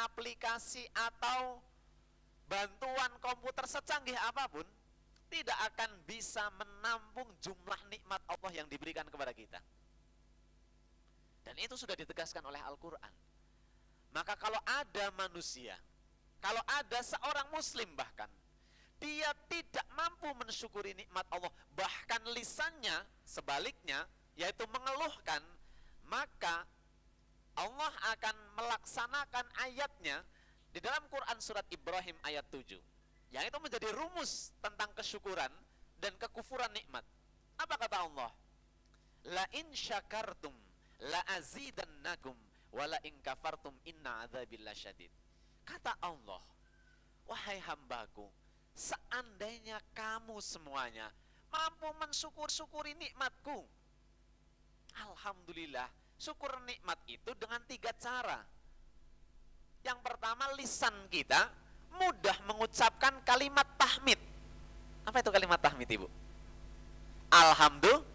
aplikasi atau bantuan komputer secanggih apapun tidak akan bisa menampung jumlah nikmat Allah yang diberikan kepada kita. Dan itu sudah ditegaskan oleh Al-Quran. Maka kalau ada manusia, kalau ada seorang muslim bahkan, dia tidak mampu mensyukuri nikmat Allah, bahkan lisannya sebaliknya, yaitu mengeluhkan, maka Allah akan melaksanakan ayatnya di dalam Quran surat Ibrahim ayat 7, yang itu menjadi rumus tentang kesyukuran dan kekufuran nikmat. Apa kata Allah? La in syakartum la azidannakum wa la in kafartum inna adzabil lasyadid. Kata Allah, wahai hambaku, seandainya kamu semuanya mampu mensyukuri nikmatku, alhamdulillah, syukur nikmat itu dengan 3 cara. Yang pertama, lisan kita mudah mengucapkan kalimat tahmid. Apa itu kalimat tahmid, Ibu? Alhamdulillah.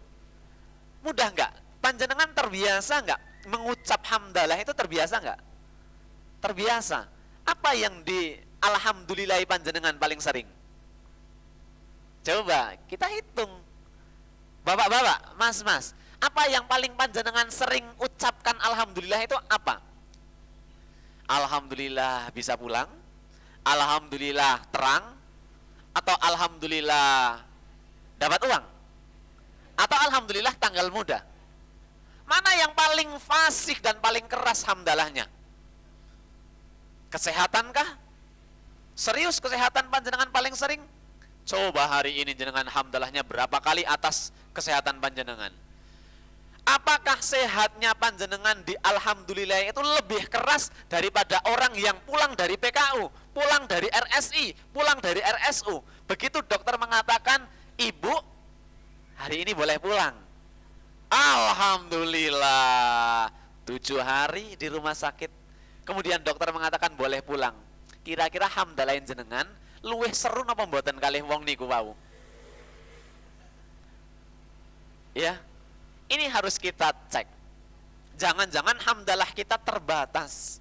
Mudah enggak? Panjenengan terbiasa enggak mengucap hamdalah itu, terbiasa enggak? Terbiasa. Apa yang di alhamdulillahi panjenengan paling sering? Coba kita hitung. Bapak-bapak, mas-mas, apa yang paling panjenengan sering ucapkan alhamdulillah itu apa? Alhamdulillah bisa pulang, alhamdulillah terang, atau alhamdulillah dapat uang, atau alhamdulillah tanggal muda. Mana yang paling fasih dan paling keras hamdalahnya? Kesehatankah? Serius kesehatan panjenengan paling sering? Coba hari ini jenengan hamdalahnya berapa kali atas kesehatan panjenengan? Apakah sehatnya panjenengan di alhamdulillah itu lebih keras daripada orang yang pulang dari PKU, pulang dari RSI, pulang dari RSU? Begitu dokter mengatakan, ibu hari ini boleh pulang, alhamdulillah, 7 hari di rumah sakit, kemudian dokter mengatakan boleh pulang. Kira-kira hamdalahin jenengan luwih seru napa mboten kalih wong niku wau? Ya, ini harus kita cek. Jangan-jangan hamdalah kita terbatas.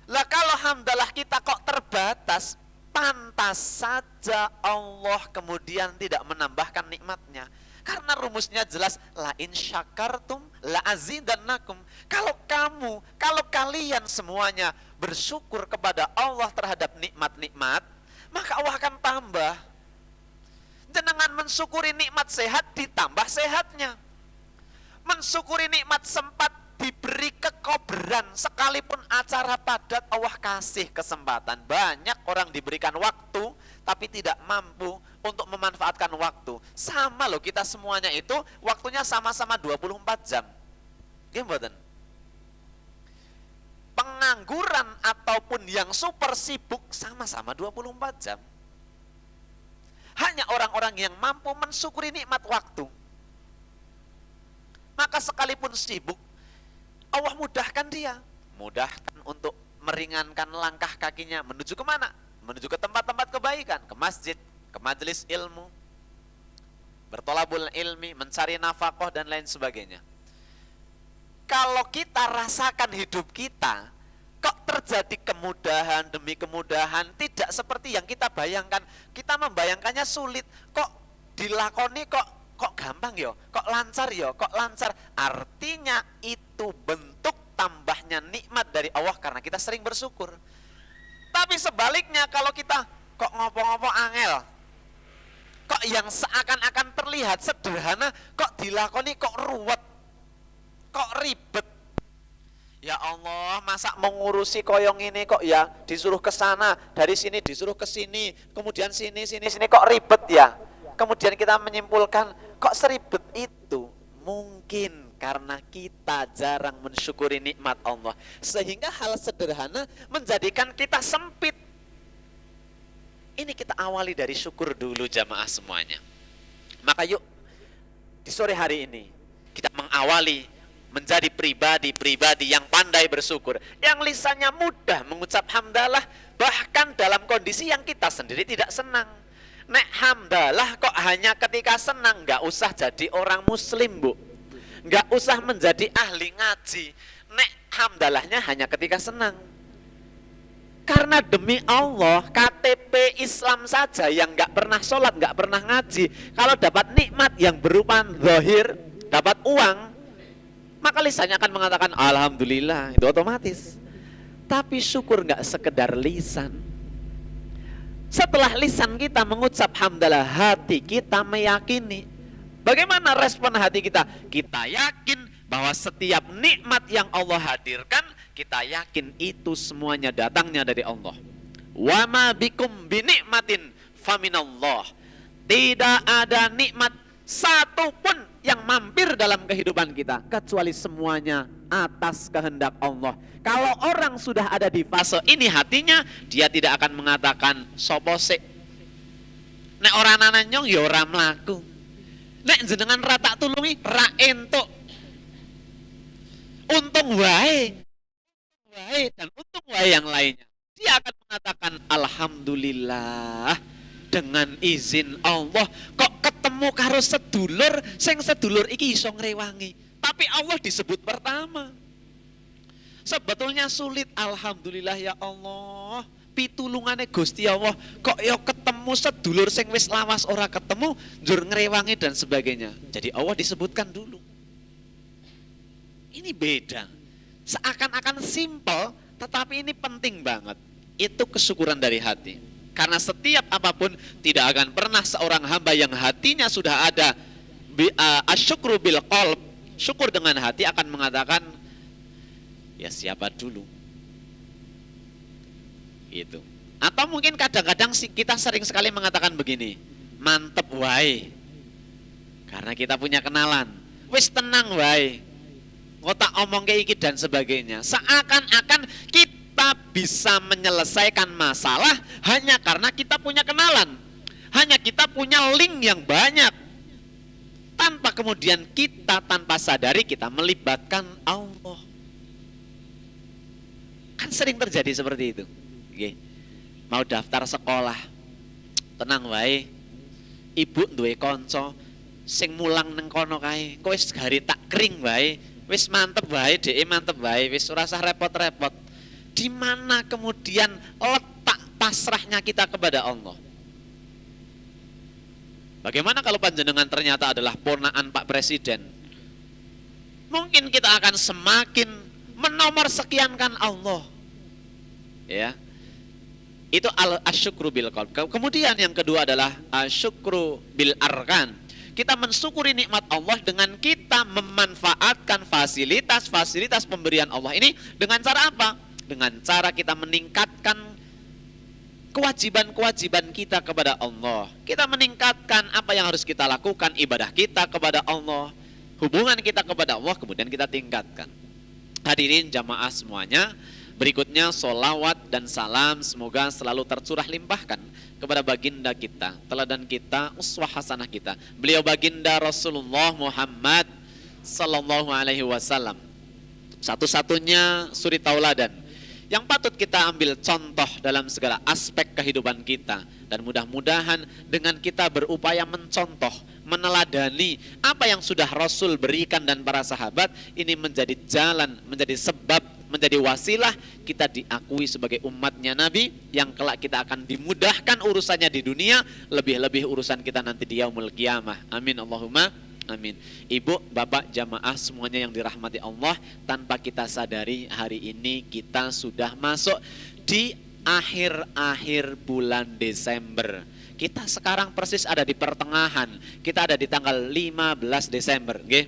Lah kalau hamdalah kita kok terbatas, pantas saja Allah kemudian tidak menambahkan nikmatnya. Karena rumusnya jelas, la in syakartum la azidannakum. Kalau kalian semuanya bersyukur kepada Allah terhadap nikmat-nikmat, maka Allah akan tambah. Jenengan mensyukuri nikmat sehat, ditambah sehatnya. Mensyukuri nikmat sempat diberi kekoberan, sekalipun acara padat Allah kasih kesempatan. Banyak orang diberikan waktu tapi tidak mampu untuk memanfaatkan waktu. Sama loh, kita semuanya itu waktunya sama-sama 24 jam. Gimana? Pengangguran ataupun yang super sibuk sama-sama 24 jam. Hanya orang-orang yang mampu mensyukuri nikmat waktu. Maka sekalipun sibuk, Allah mudahkan dia. Mudahkan untuk meringankan langkah kakinya. Menuju kemana? Menuju ke tempat-tempat kebaikan. Ke masjid, ke majelis ilmu, bertolabul ilmi, mencari nafkah dan lain sebagainya. Kalau kita rasakan hidup kita, kok terjadi kemudahan demi kemudahan, tidak seperti yang kita bayangkan. Kita membayangkannya sulit, kok dilakoni kok gampang yo, kok lancar yo, kok lancar. Artinya itu bentuk tambahnya nikmat dari Allah karena kita sering bersyukur. Tapi sebaliknya, kalau kita kok ngopo-ngopo angel, kok yang seakan-akan terlihat sederhana, kok dilakoni kok ruwet, kok ribet. Ya Allah, masa mengurusi koyong ini kok ya disuruh ke sana, dari sini disuruh ke sini, kemudian sini kok ribet ya. Kemudian kita menyimpulkan, kok seribet itu? Mungkin karena kita jarang mensyukuri nikmat Allah, sehingga hal sederhana menjadikan kita sempit. Ini kita awali dari syukur dulu jamaah semuanya. Maka yuk di sore hari ini kita mengawali menjadi pribadi-pribadi yang pandai bersyukur, yang lisannya mudah mengucap hamdalah bahkan dalam kondisi yang kita sendiri tidak senang. Nek hamdalah kok hanya ketika senang, nggak usah jadi orang muslim, Bu. Nggak usah menjadi ahli ngaji. Nek hamdalahnya hanya ketika senang. Karena demi Allah, KTP Islam saja yang nggak pernah sholat, nggak pernah ngaji, kalau dapat nikmat yang berupa zahir, dapat uang, maka lisannya akan mengatakan alhamdulillah, itu otomatis. Tapi syukur nggak sekedar lisan. Setelah lisan kita mengucap hamdalah, hati kita meyakini. Bagaimana respon hati kita? Kita yakin bahwa setiap nikmat yang Allah hadirkan, kita yakin itu semuanya datangnya dari Allah. Wa ma bikum binikmatin faminallah. Tidak ada nikmat satupun yang mampir dalam kehidupan kita kecuali semuanya atas kehendak Allah. Kalau orang sudah ada di fase ini hatinya, dia tidak akan mengatakan sopo sik. Nek ora nananyong ya ora mlaku. Nek jenengan ra tak tulungi ra entuk. Untung wae. Wae dan untung wae yang lainnya. Dia akan mengatakan alhamdulillah, dengan izin Allah kok ketemu karo sedulur sing sedulur iki iso ngrewangi. Tapi Allah disebut pertama. Sebetulnya sulit, alhamdulillah ya Allah, pitulungane Gusti Allah kok ya ketemu sedulur sing wis lawas ora ketemu njur ngrewangi dan sebagainya. Jadi Allah disebutkan dulu. Ini beda. Seakan-akan simpel, tetapi ini penting banget. Itu kesyukuran dari hati. Karena setiap apapun tidak akan pernah seorang hamba yang hatinya sudah ada asyukru bil qalb, syukur dengan hati, akan mengatakan ya siapa dulu. Itu. Atau mungkin kadang-kadang kita sering sekali mengatakan begini, mantep wae. Karena kita punya kenalan. Wis tenang wae. Ngotak omong kayak iki dan sebagainya. Seakan-akan kita bisa menyelesaikan masalah hanya karena kita punya kenalan. Hanya kita punya link yang banyak. Tanpa kemudian kita tanpa sadari kita melibatkan Allah. Kan sering terjadi seperti itu. Oke. Mau daftar sekolah, tenang wae. Ibu duwe kanca sing mulang neng kono kae. Kowe wis gari tak kering wae. Wis mantep wae, dhek mantep wae, wis ora usah repot-repot. Di mana kemudian letak pasrahnya kita kepada Allah? Bagaimana kalau panjenengan ternyata adalah ponakan Pak Presiden? Mungkin kita akan semakin menomor sekiankan Allah. Ya. Itu asyukru bil qalb. Kemudian yang kedua adalah asyukru bil arkan. Kita mensyukuri nikmat Allah dengan kita memanfaatkan fasilitas-fasilitas pemberian Allah ini dengan cara apa? Dengan cara kita meningkatkan kewajiban-kewajiban kita kepada Allah. Kita meningkatkan apa yang harus kita lakukan, ibadah kita kepada Allah, hubungan kita kepada Allah, kemudian kita tingkatkan. Hadirin jamaah semuanya, berikutnya sholawat dan salam semoga selalu tercurah limpahkan kepada baginda kita, teladan kita, uswah hasanah kita. Beliau baginda Rasulullah Muhammad sallallahu alaihi wasallam. Satu-satunya suri tauladan yang patut kita ambil contoh dalam segala aspek kehidupan kita. Dan mudah-mudahan dengan kita berupaya mencontoh, meneladani apa yang sudah Rasul berikan dan para sahabat, ini menjadi jalan, menjadi sebab, menjadi wasilah kita diakui sebagai umatnya Nabi yang kelak kita akan dimudahkan urusannya di dunia, lebih-lebih urusan kita nanti di yaumul qiyamah. Amin Allahumma amin. Ibu, bapak, jamaah semuanya yang dirahmati Allah, tanpa kita sadari hari ini kita sudah masuk di akhir-akhir bulan Desember. Kita sekarang persis ada di pertengahan. Kita ada di tanggal 15 Desember, nggih.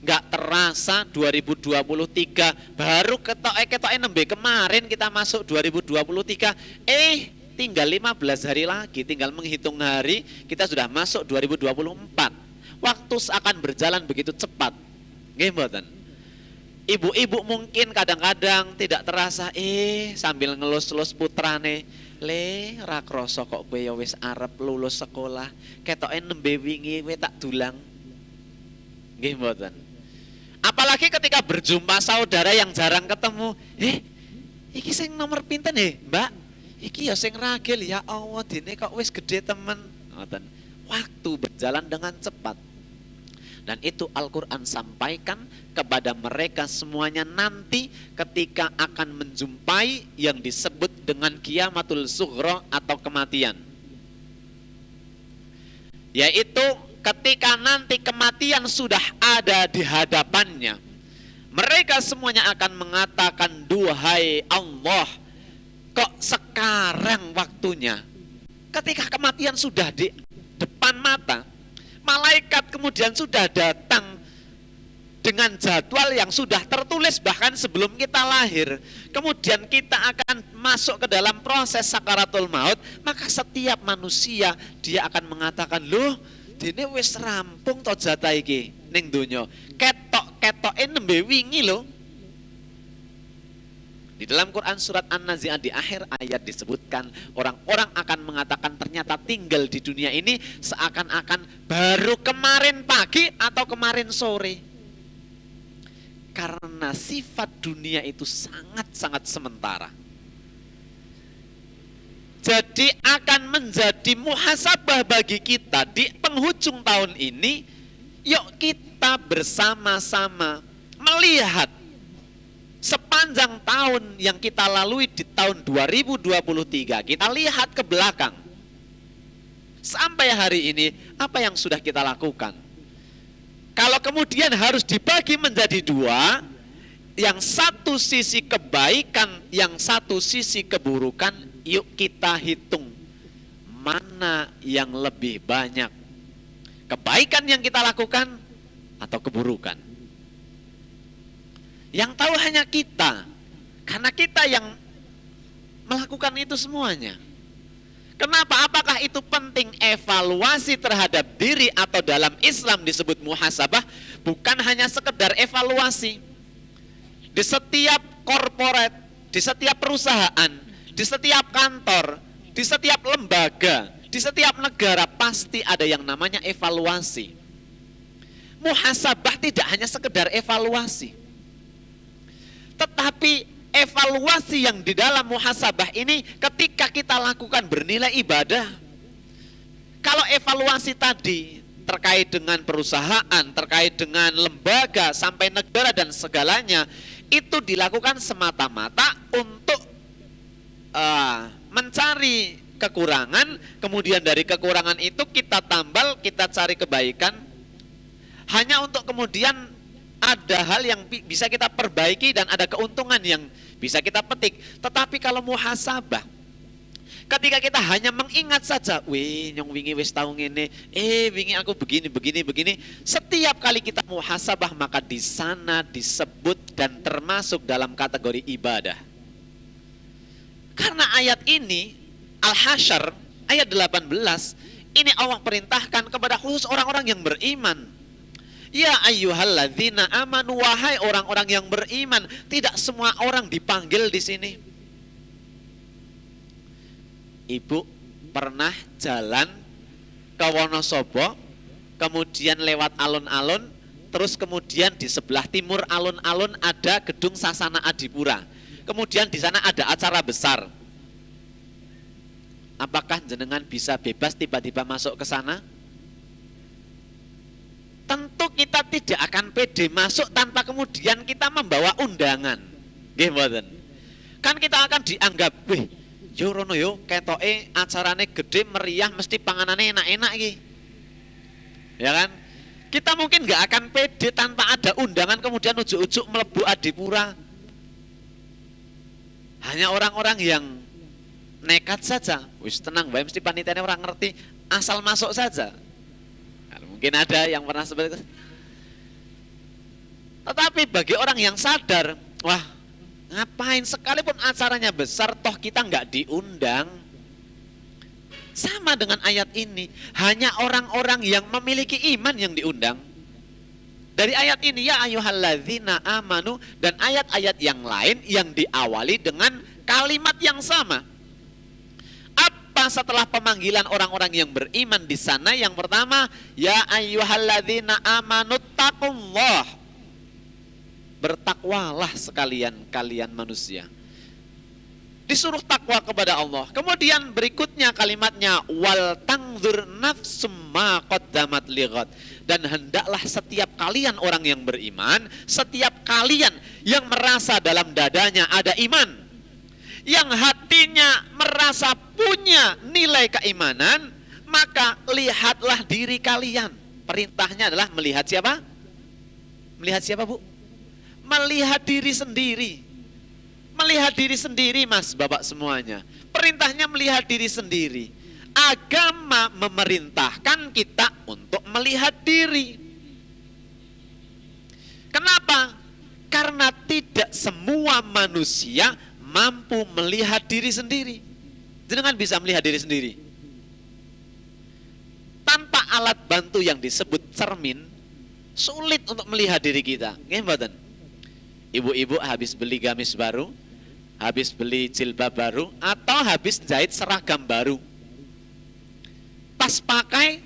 Nggak terasa 2023 baru ketok nembe kemarin kita masuk 2023. Tinggal 15 hari lagi, tinggal menghitung hari kita sudah masuk 2024. Waktu akan berjalan begitu cepat. Nggih mboten? Ibu-ibu mungkin kadang-kadang tidak terasa sambil ngelus-elus putrane, "Le, ra krasa kok kowe ya wis arep lulus sekolah. Ketoke nembe wingi kowe tak dulang." Nggih mboten? Apalagi ketika berjumpa saudara yang jarang ketemu, iki sing nomor pinten Mbak? Iki ya sing ragil, ya Allah, dene kok wis gede temen. Ngoten. Waktu berjalan dengan cepat. Dan itu Al-Quran sampaikan kepada mereka semuanya nanti ketika akan menjumpai yang disebut dengan kiamatul sughra atau kematian. Yaitu ketika nanti kematian sudah ada di hadapannya, mereka semuanya akan mengatakan, duhai Allah, kok sekarang waktunya? Ketika kematian sudah di depan mata, malaikat kemudian sudah datang dengan jadwal yang sudah tertulis bahkan sebelum kita lahir. Kemudian kita akan masuk ke dalam proses sakaratul maut, maka setiap manusia dia akan mengatakan, loh, dene wis rampung to jatah iki ning donya. Ketok-ketoke nembe wingi lho. Di dalam Quran surat An-Nazi'at di akhir ayat disebutkan orang-orang akan mengatakan ternyata tinggal di dunia ini seakan-akan baru kemarin pagi atau kemarin sore. Karena sifat dunia itu sangat-sangat sementara. Jadi akan menjadi muhasabah bagi kita di penghujung tahun ini. Yuk kita bersama-sama melihat sepanjang tahun yang kita lalui di tahun 2023, kita lihat ke belakang. Sampai hari ini, apa yang sudah kita lakukan? Kalau kemudian harus dibagi menjadi dua, yang satu sisi kebaikan, yang satu sisi keburukan, yuk kita hitung mana yang lebih banyak. Kebaikan yang kita lakukan atau keburukan? Yang tahu hanya kita, karena kita yang melakukan itu semuanya. Kenapa? Apakah itu penting evaluasi terhadap diri atau dalam Islam disebut muhasabah? Bukan hanya sekedar evaluasi. Di setiap korporat, di setiap perusahaan, di setiap kantor, di setiap lembaga, di setiap negara pasti ada yang namanya evaluasi. Muhasabah tidak hanya sekedar evaluasi. Tetapi evaluasi yang di dalam muhasabah ini ketika kita lakukan bernilai ibadah. Kalau evaluasi tadi terkait dengan perusahaan, terkait dengan lembaga, sampai negara dan segalanya, itu dilakukan semata-mata untuk mencari kekurangan, kemudian dari kekurangan itu kita tambal, kita cari kebaikan, hanya untuk kemudian ada hal yang bisa kita perbaiki dan ada keuntungan yang bisa kita petik. Tetapi kalau muhasabah, ketika kita hanya mengingat saja, wih nyong wingi wis tau ngene, wingi aku begini. Setiap kali kita muhasabah maka di sana disebut dan termasuk dalam kategori ibadah. Karena ayat ini Al-Hasyr ayat 18 ini Allah perintahkan kepada khusus orang-orang yang beriman. Ya ayyuhalladzina amanu, wahai orang-orang yang beriman. Tidak semua orang dipanggil di sini. Ibu pernah jalan ke Wonosobo, kemudian lewat alun-alun, terus kemudian di sebelah timur alun-alun ada gedung Sasana Adipura. Kemudian di sana ada acara besar. Apakah jenengan bisa bebas tiba-tiba masuk ke sana? Tentu kita tidak akan pede masuk tanpa kemudian kita membawa undangan. Nggih mboten. Kan kita akan dianggap, wih, yo rono yo ketoke acarane gede meriah mesti panganane enak-enak iki. Ya kan? Kita mungkin nggak akan pede tanpa ada undangan kemudian ujuk-ujuk mlebu Adipura. Hanya orang-orang yang nekat saja. Wis tenang bae mesti panitiane orang ngerti, asal masuk saja. Mungkin ada yang pernah seperti itu. Tetapi bagi orang yang sadar, wah ngapain sekalipun acaranya besar, toh kita nggak diundang. Sama dengan ayat ini, hanya orang-orang yang memiliki iman yang diundang. Dari ayat ini, ya ayyuhalladzina amanu, dan ayat-ayat yang lain yang diawali dengan kalimat yang sama. Setelah pemanggilan orang-orang yang beriman di sana, yang pertama, ya ayyuhalladzina amanu taqullah, bertakwalah sekalian kalian manusia. Disuruh takwa kepada Allah. Kemudian berikutnya kalimatnya wal tangdzur nafsum ma qaddamat lighad. Dan hendaklah setiap kalian orang yang beriman, setiap kalian yang merasa dalam dadanya ada iman, yang hatinya merasa punya nilai keimanan, maka lihatlah diri kalian. Perintahnya adalah melihat siapa? Melihat siapa, Bu? Melihat diri sendiri. Melihat diri sendiri, Mas, Bapak semuanya. Perintahnya melihat diri sendiri. Agama memerintahkan kita untuk melihat diri. Kenapa? Karena tidak semua manusia mampu melihat diri sendiri. Jangan bisa melihat diri sendiri. Tanpa alat bantu yang disebut cermin, sulit untuk melihat diri kita. Nggih. Ibu-ibu habis beli gamis baru, habis beli jilbab baru, atau habis jahit seragam baru. Pas pakai,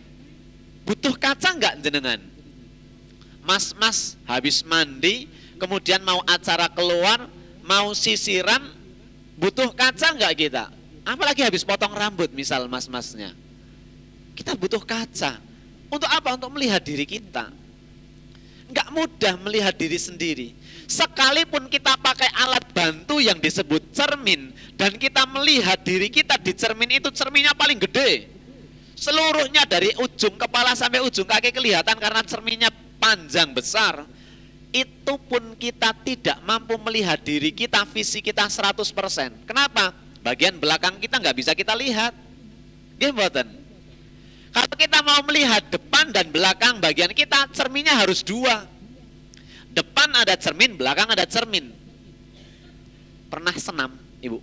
butuh kaca enggak jenengan? Mas-mas habis mandi, kemudian mau acara keluar, mau sisiran, butuh kaca enggak kita? Apalagi habis potong rambut misal mas-masnya. Kita butuh kaca. Untuk apa? Untuk melihat diri kita. Enggak mudah melihat diri sendiri. Sekalipun kita pakai alat bantu yang disebut cermin, dan kita melihat diri kita di cermin itu, cerminnya paling gede. Seluruhnya dari ujung kepala sampai ujung kaki kelihatan karena cerminnya panjang besar. Itu pun kita tidak mampu melihat diri kita, visi kita 100%. Kenapa? Bagian belakang kita nggak bisa kita lihat. Gimana? Kalau kita mau melihat depan dan belakang bagian kita, cerminnya harus dua. Depan ada cermin, belakang ada cermin. Pernah senam, Ibu?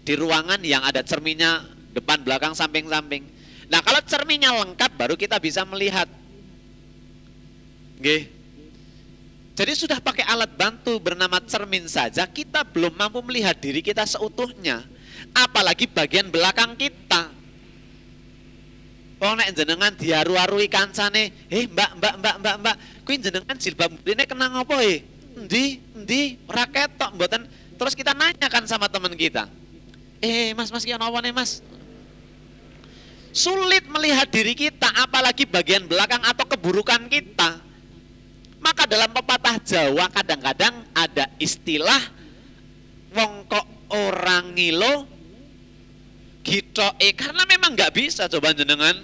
Di ruangan yang ada cerminnya depan, belakang, samping-samping. Nah, kalau cerminnya lengkap baru kita bisa melihat. Nggih. Jadi sudah pakai alat bantu bernama cermin saja, kita belum mampu melihat diri kita seutuhnya. Apalagi bagian belakang kita. Wong nek jenengan diaru-arui kancane, mbak, kuwi jenengan jilbab mrene kena ngopo Endi, ora ketok mboten. Terus kita nanyakan sama teman kita. Mas ki ana apa nih, Mas? Sulit melihat diri kita, apalagi bagian belakang atau keburukan kita. Maka dalam pepatah Jawa kadang-kadang ada istilah wong kok orang ngilo gitoke, karena memang nggak bisa coba jenengan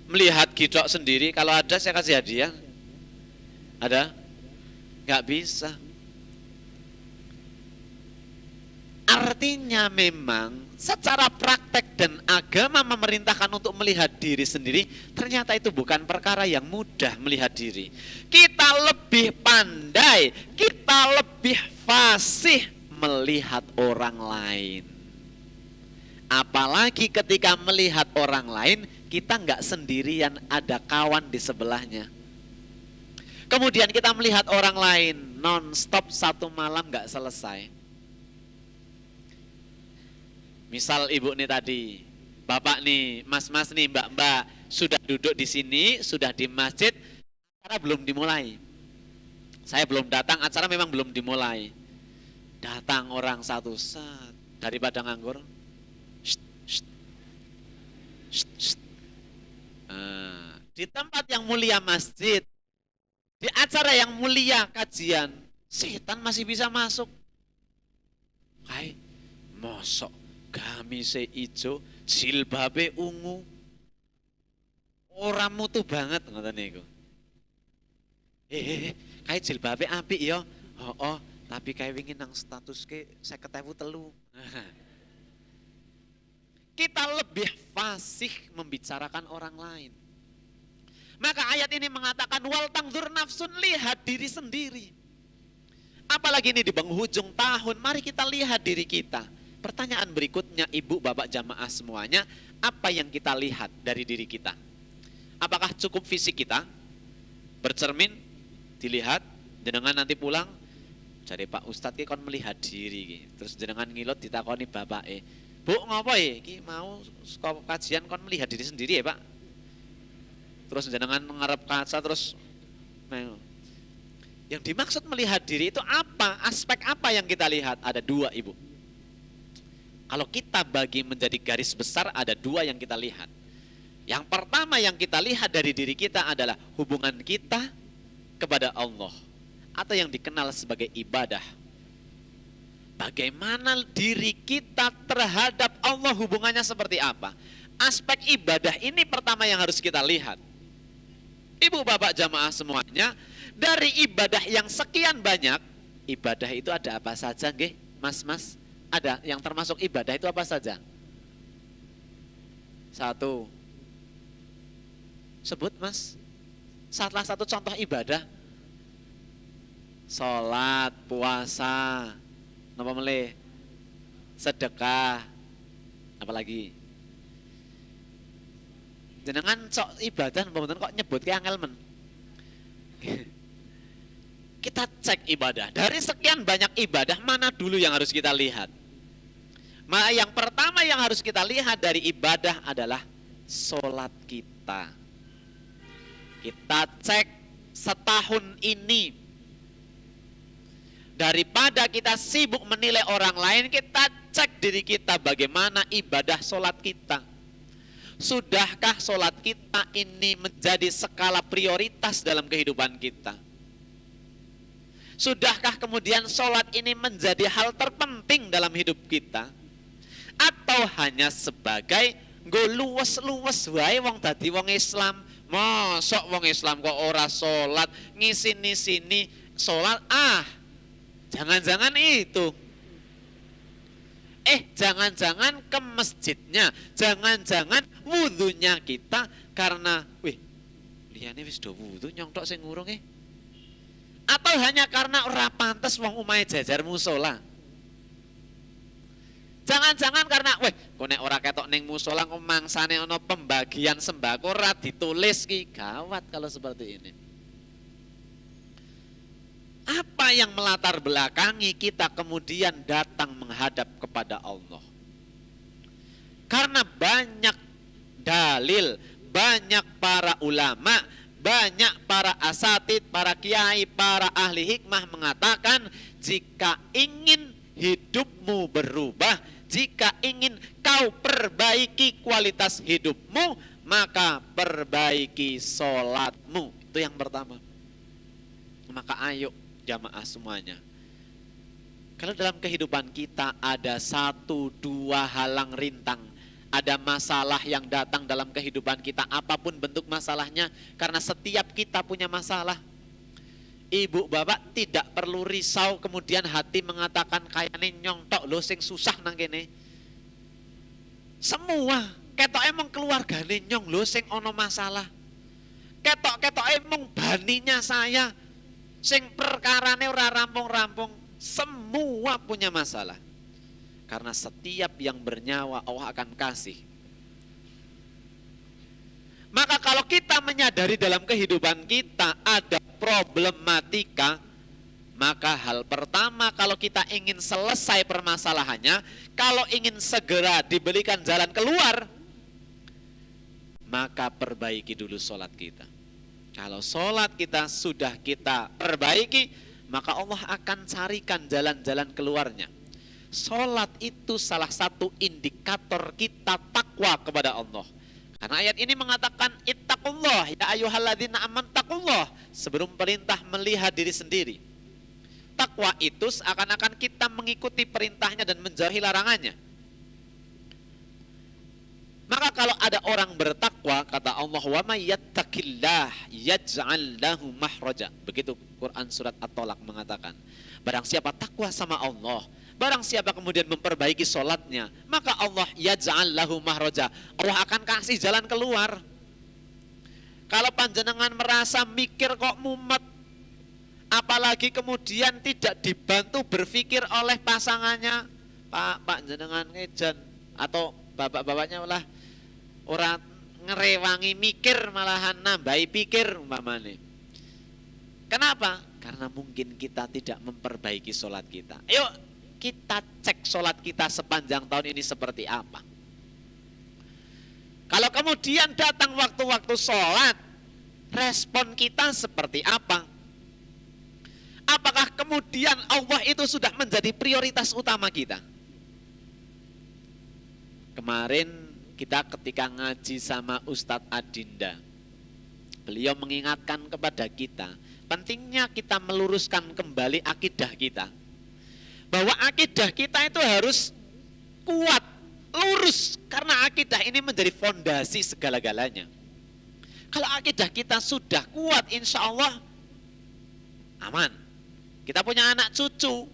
melihat gitok sendiri. Kalau ada saya kasih hadiah. Ada? Nggak bisa. Artinya memang secara praktek dan agama memerintahkan untuk melihat diri sendiri, ternyata itu bukan perkara yang mudah melihat diri. Kita lebih pandai, kita lebih fasih melihat orang lain. Apalagi ketika melihat orang lain, kita nggak sendirian, ada kawan di sebelahnya. Kemudian kita melihat orang lain, non-stop satu malam nggak selesai. Misal ibu nih tadi, bapak nih, mas-mas nih, mbak-mbak, sudah duduk di sini, sudah di masjid, acara belum dimulai. Saya belum datang, acara memang belum dimulai. Datang orang satu set, daripada nganggur. Di tempat yang mulia masjid, di acara yang mulia kajian, setan masih bisa masuk. Hai, mosok gamise ijo, jilbabe ungu, orang mutu banget ngoten niku. Kae jilbabe apik ya. Oh, tapi kae wingi nang statuske 50.000. Kita lebih fasih membicarakan orang lain. Maka ayat ini mengatakan wal tangdzur nafsun, lihat diri sendiri. Apalagi ini di penghujung tahun, mari kita lihat diri kita. Pertanyaan berikutnya, ibu, bapak, jamaah semuanya, apa yang kita lihat dari diri kita? Apakah cukup fisik kita? Bercermin, dilihat, jenengan nanti pulang, jadi Pak Ustadz ki kon melihat diri, terus jenengan ngilot ditakoni bapak Bu, ngopo ki mau kajian kon melihat diri sendiri ya Pak? Terus jenengan ngarep kaca terus yang dimaksud melihat diri itu apa? Aspek apa yang kita lihat? Ada dua, Ibu. Kalau kita bagi menjadi garis besar, ada dua yang kita lihat. Yang pertama yang kita lihat dari diri kita adalah hubungan kita kepada Allah, atau yang dikenal sebagai ibadah. Bagaimana diri kita terhadap Allah, hubungannya seperti apa? Aspek ibadah ini pertama yang harus kita lihat. Ibu bapak jamaah semuanya, dari ibadah yang sekian banyak, ibadah itu ada apa saja nggih, mas-mas? Ada yang termasuk ibadah itu apa saja? Satu. Sebut mas. Salah satu contoh ibadah. Sholat, puasa, napa melih? Sedekah. Apalagi? Jenengan sok ibadah mboten kok nyebut ke angel men. Kita cek ibadah. Dari sekian banyak ibadah, mana dulu yang harus kita lihat? Yang pertama yang harus kita lihat dari ibadah adalah sholat kita. Kita cek setahun ini. Daripada kita sibuk menilai orang lain, kita cek diri kita bagaimana ibadah sholat kita. Sudahkah sholat kita ini menjadi skala prioritas dalam kehidupan kita? Sudahkah kemudian sholat ini menjadi hal terpenting dalam hidup kita? Atau hanya sebagai nggo luwes-luwes wae wong dadi wong Islam. Mosok wong Islam kok ora sholat, ngisini-sini sholat, jangan-jangan itu. Jangan-jangan ke masjidnya, jangan-jangan wudhunya kita karena liyane wis do wudhu nyong tok sing ngurung Atau hanya karena ora pantes wong omahe jajar musola. Jangan-jangan karena kok nek ora ketok ning musola kok mangsane ana pembagian sembako ora ditulis ki, gawat kalau seperti ini. Apa yang melatar belakangi kita kemudian datang menghadap kepada Allah? Karena banyak dalil, banyak para ulama, banyak para asatid, para kiai, para ahli hikmah mengatakan jika ingin hidupmu berubah, jika ingin kau perbaiki kualitas hidupmu, maka perbaiki sholatmu. Itu yang pertama. Maka ayo jamaah semuanya, kalau dalam kehidupan kita ada 1-2 halang rintang, ada masalah yang datang dalam kehidupan kita, apapun bentuk masalahnya, karena setiap kita punya masalah. Ibu bapak tidak perlu risau kemudian hati mengatakan kayaknya nyong tok lho sing susah nang kene. Semua ketok emang keluargane nyong lho sing ono masalah. Ketok emang baninya saya sing perkarane ora rampung-rampung. Semua punya masalah. Karena setiap yang bernyawa Allah akan kasih. Maka kalau kita menyadari dalam kehidupan kita ada problematika, maka hal pertama kalau kita ingin selesai permasalahannya, kalau ingin segera diberikan jalan keluar, maka perbaiki dulu sholat kita. Kalau sholat kita sudah kita perbaiki, maka Allah akan carikan jalan-jalan keluarnya. Sholat itu salah satu indikator kita takwa kepada Allah. Karena ayat ini mengatakan ittaqullah ya ayyuhalladzina amanu taqullah, sebelum perintah melihat diri sendiri. Takwa itu seakan-akan kita mengikuti perintahnya dan menjauhi larangannya. Maka kalau ada orang bertakwa, kata Allah, wa may yattaqillah yaj'al lahu makhraja. Begitu Quran surat At-Tolak mengatakan, barang siapa takwa sama Allah, barang siapa kemudian memperbaiki sholatnya, maka Allah yaj'al lahu makhraja, Allah akan kasih jalan keluar. Kalau panjenengan merasa mikir kok mumet, apalagi kemudian tidak dibantu berpikir oleh pasangannya, Pak jenengan ngejan, atau bapak-bapaknya lah orang ngerewangi mikir malahan nambahi pikir umpamane. Kenapa? Karena mungkin kita tidak memperbaiki sholat kita. Ayo kita cek sholat kita sepanjang tahun ini seperti apa. Kalau kemudian datang waktu-waktu sholat, respon kita seperti apa? Apakah kemudian Allah itu sudah menjadi prioritas utama kita? Kemarin kita ketika ngaji sama Ustadz Adinda, beliau mengingatkan kepada kita, pentingnya kita meluruskan kembali akidah kita. Bahwa akidah kita itu harus kuat, lurus, karena akidah ini menjadi fondasi segala-galanya. Kalau akidah kita sudah kuat, insya Allah aman. Kita punya anak cucu,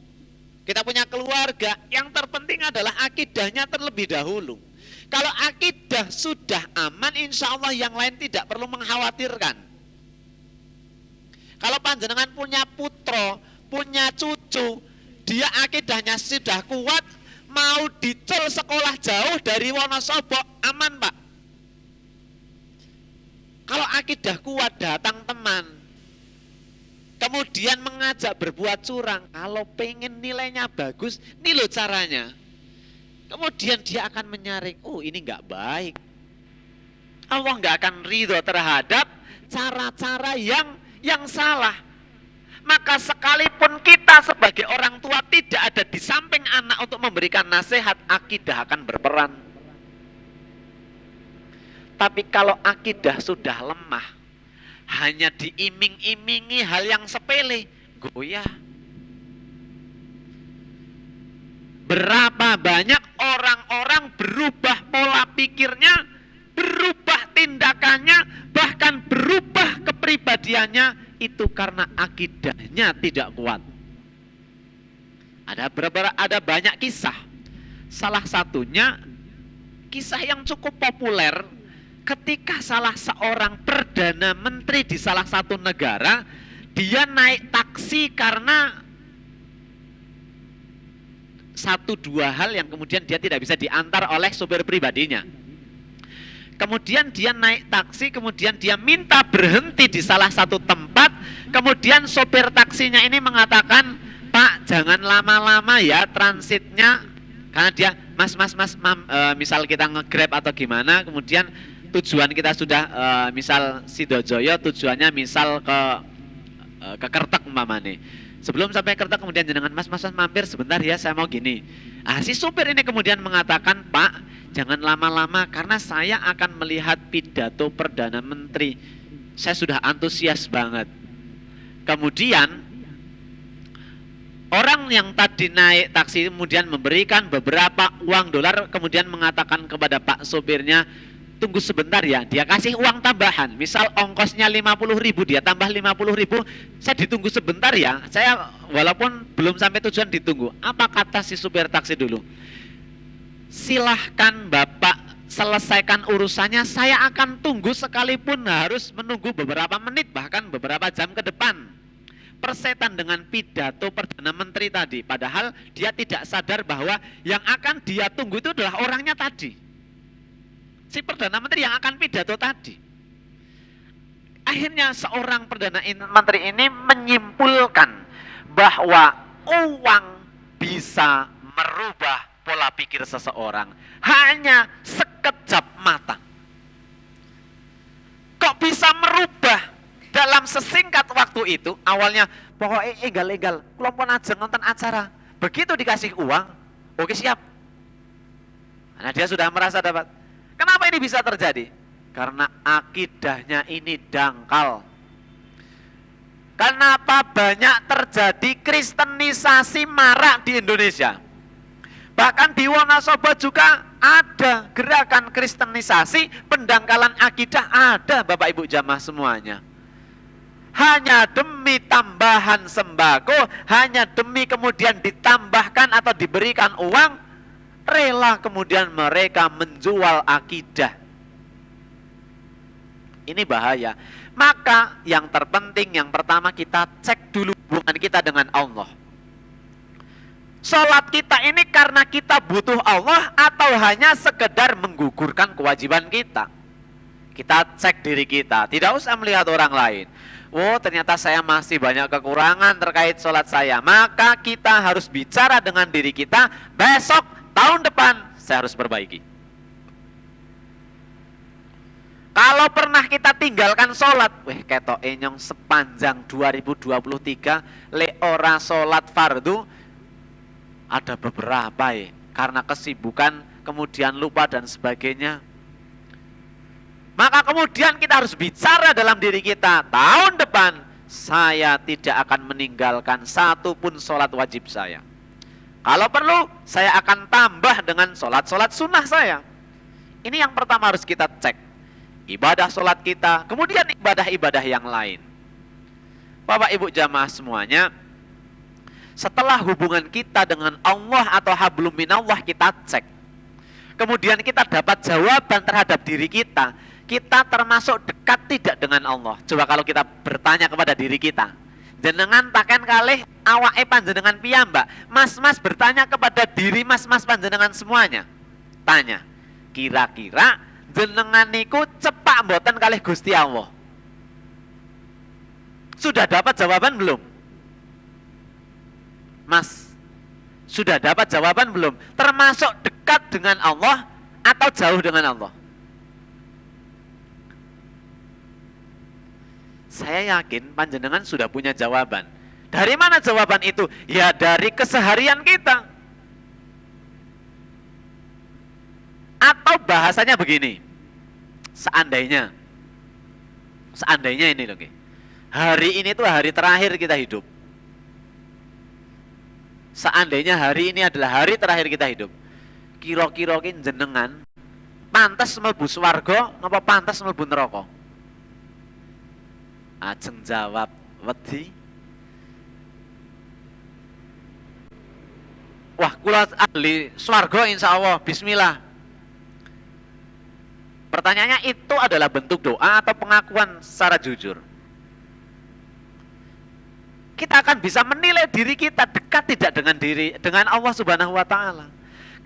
kita punya keluarga, yang terpenting adalah akidahnya terlebih dahulu. Kalau akidah sudah aman, insya Allah yang lain tidak perlu mengkhawatirkan. Kalau panjenengan punya putra, punya cucu, dia akidahnya sudah kuat, mau dicul sekolah jauh dari Wonosobo, aman Pak. Kalau akidah kuat, datang teman, kemudian mengajak berbuat curang, kalau pengen nilainya bagus, ini loh caranya. Kemudian dia akan menyaring, oh ini enggak baik. Allah enggak akan ridho terhadap cara-cara yang salah. Maka sekalipun kita sebagai orang tua tidak ada di samping anak untuk memberikan nasihat, akidah akan berperan. Tapi kalau akidah sudah lemah, hanya diiming-imingi hal yang sepele, goyah. Berapa banyak orang-orang berubah pola pikirnya, berubah tindakannya, bahkan berubah kepribadiannya, itu karena akidahnya tidak kuat. Ada banyak kisah. Salah satunya kisah yang cukup populer ketika salah seorang perdana menteri di salah satu negara, dia naik taksi karena satu dua hal yang kemudian dia tidak bisa diantar oleh sopir pribadinya. Kemudian dia naik taksi, kemudian dia minta berhenti di salah satu tempat, kemudian sopir taksinya ini mengatakan, Pak jangan lama-lama ya transitnya, karena dia misal kita nge-grab atau gimana, kemudian tujuan kita sudah misal Sidojoyo, tujuannya misal ke Kertek umpamane. Sebelum sampai Kertek kemudian jenengan mas mampir sebentar ya, saya mau gini. Si supir ini kemudian mengatakan, Pak jangan lama-lama karena saya akan melihat pidato Perdana Menteri. Saya sudah antusias banget. Kemudian orang yang tadi naik taksi kemudian memberikan beberapa uang dolar, kemudian mengatakan kepada Pak sopirnya, tunggu sebentar ya, dia kasih uang tambahan, misal ongkosnya 50.000, dia tambah 50.000, saya ditunggu sebentar ya, saya walaupun belum sampai tujuan ditunggu. Apa kata si supir taksi dulu? Silahkan Bapak selesaikan urusannya, saya akan tunggu sekalipun harus menunggu beberapa menit, bahkan beberapa jam ke depan. Persetan dengan pidato Perdana Menteri tadi, padahal dia tidak sadar bahwa yang akan dia tunggu itu adalah orangnya tadi, si Perdana Menteri yang akan pidato tadi. Akhirnya seorang Perdana Menteri ini menyimpulkan bahwa uang bisa merubah pola pikir seseorang hanya sekejap mata. Kok bisa merubah dalam sesingkat waktu itu? Awalnya pokoknya egal-egal, kelompok aja nonton acara. Begitu dikasih uang, oke siap. Nah dia sudah merasa dapat. Kenapa ini bisa terjadi? Karena akidahnya ini dangkal. Kenapa banyak terjadi kristenisasi marak di Indonesia? Bahkan di Wonosobo juga ada gerakan kristenisasi, pendangkalan akidah ada Bapak Ibu jamaah semuanya. Hanya demi tambahan sembako, hanya demi kemudian ditambahkan atau diberikan uang, rela kemudian mereka menjual akidah. Ini bahaya. Maka yang terpenting, yang pertama kita cek dulu hubungan kita dengan Allah. Sholat kita ini karena kita butuh Allah atau hanya sekedar menggugurkan kewajiban kita? Kita cek diri kita, tidak usah melihat orang lain. Oh ternyata saya masih banyak kekurangan terkait sholat saya. Maka kita harus bicara dengan diri kita, besok tahun depan saya harus perbaiki. Kalau pernah kita tinggalkan sholat, ketok enyong sepanjang 2023 le ora sholat fardu, ada beberapa karena kesibukan kemudian lupa dan sebagainya. Maka kemudian kita harus bicara dalam diri kita, tahun depan saya tidak akan meninggalkan satu pun sholat wajib saya. Kalau perlu saya akan tambah dengan sholat-sholat sunnah saya. Ini yang pertama harus kita cek. Ibadah sholat kita, kemudian ibadah-ibadah yang lain. Bapak Ibu jamaah semuanya, setelah hubungan kita dengan Allah atau hablum minallah kita cek, kemudian kita dapat jawaban terhadap diri kita termasuk dekat tidak dengan Allah. Coba kalau kita bertanya kepada diri kita, jenengan taken kalih awake panjenengan piyambak, mas-mas bertanya kepada diri mas-mas panjenengan semuanya, tanya, kira-kira jenengan niku cepak mboten kalih Gusti Allah? Sudah dapat jawaban belum? Mas, sudah dapat jawaban belum? Termasuk dekat dengan Allah atau jauh dengan Allah? Saya yakin panjenengan sudah punya jawaban. Dari mana jawaban itu? Ya dari keseharian kita. Atau bahasanya begini, seandainya ini loh, hari ini tuh hari terakhir kita hidup. Seandainya hari ini adalah hari terakhir kita hidup, kira-kira jenengan pantas mlebu swarga napa pantas mlebu neraka? Ajeng jawab wedi. Wah, kula ahli swarga insyaallah, bismillah. Pertanyaannya, itu adalah bentuk doa atau pengakuan secara jujur? Kita akan bisa menilai diri kita dekat tidak dengan Allah Subhanahu wa taala.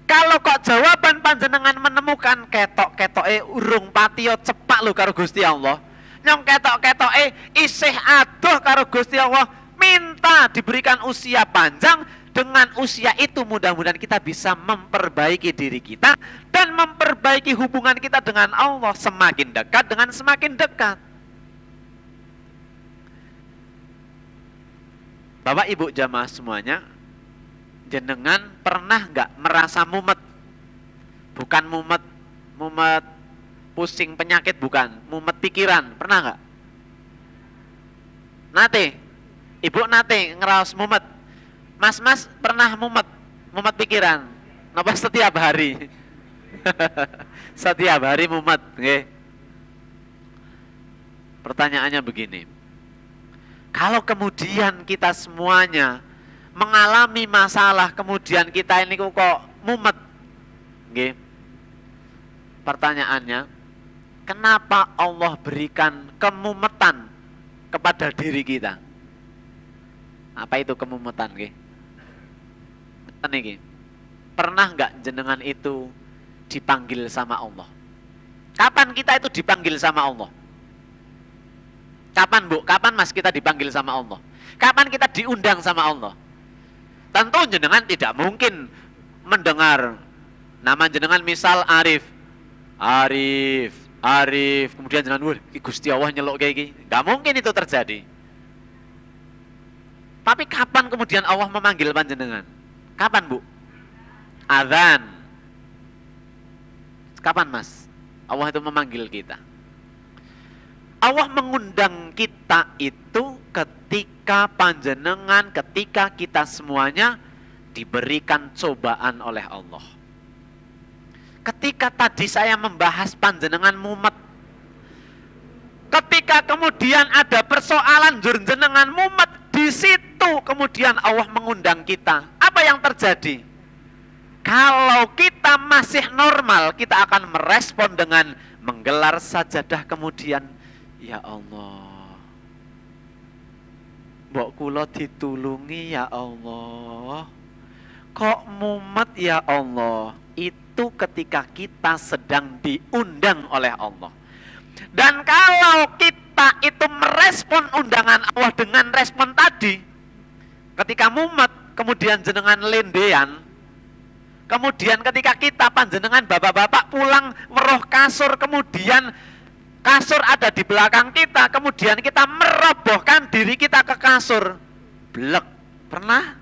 Kalau kok jawaban panjenengan menemukan ketok-ketoke urung patiya cepak lho karo Gusti Allah, nyong ketok-ketoke isih adoh karo Gusti Allah, minta diberikan usia panjang. Dengan usia itu mudah-mudahan kita bisa memperbaiki diri kita dan memperbaiki hubungan kita dengan Allah, semakin dekat dengan semakin dekat. Bapak Ibu jamaah semuanya, jenengan pernah nggak merasa mumet? Bukan mumet pusing penyakit, bukan, mumet pikiran, pernah nggak? Nate, ibu nate ngeraos mumet. Mas pernah mumet pikiran? Napa setiap hari? Setiap hari mumet, nggih. Pertanyaannya begini, kalau kemudian kita semuanya mengalami masalah, kemudian kita ini kok mumet, nggih. Pertanyaannya, kenapa Allah berikan kemumetan kepada diri kita? Apa itu kemumetan, nggih? Niki, pernah nggak jenengan itu dipanggil sama Allah? Kapan kita itu dipanggil sama Allah? Kapan Bu? Kapan Mas kita dipanggil sama Allah? Kapan kita diundang sama Allah? Tentu jenengan tidak mungkin mendengar nama jenengan misal Arif, kemudian jenengan, wah Gusti Allah nyeluk kayak gini. Nggak mungkin itu terjadi. Tapi kapan kemudian Allah memanggil panjenengan? Kapan Bu? Adzan. Kapan Mas? Allah itu memanggil kita. Allah mengundang kita itu ketika panjenengan, ketika kita semuanya diberikan cobaan oleh Allah. Ketika tadi saya membahas panjenengan mumet, ketika kemudian ada persoalan jenengan mumet, di situ kemudian Allah mengundang kita. Apa yang terjadi? Kalau kita masih normal, kita akan merespon dengan menggelar sajadah, kemudian ya Allah, mbok kula ditulungi ya Allah. Kok mumet ya Allah? Itu ketika kita sedang diundang oleh Allah. Dan kalau kita itu merespon undangan Allah dengan respon tadi, ketika mumet, kemudian jenengan lendean, kemudian ketika kita panjenengan bapak-bapak pulang weruh kasur, kemudian kasur ada di belakang kita, kemudian kita merobohkan diri kita ke kasur, blek, pernah?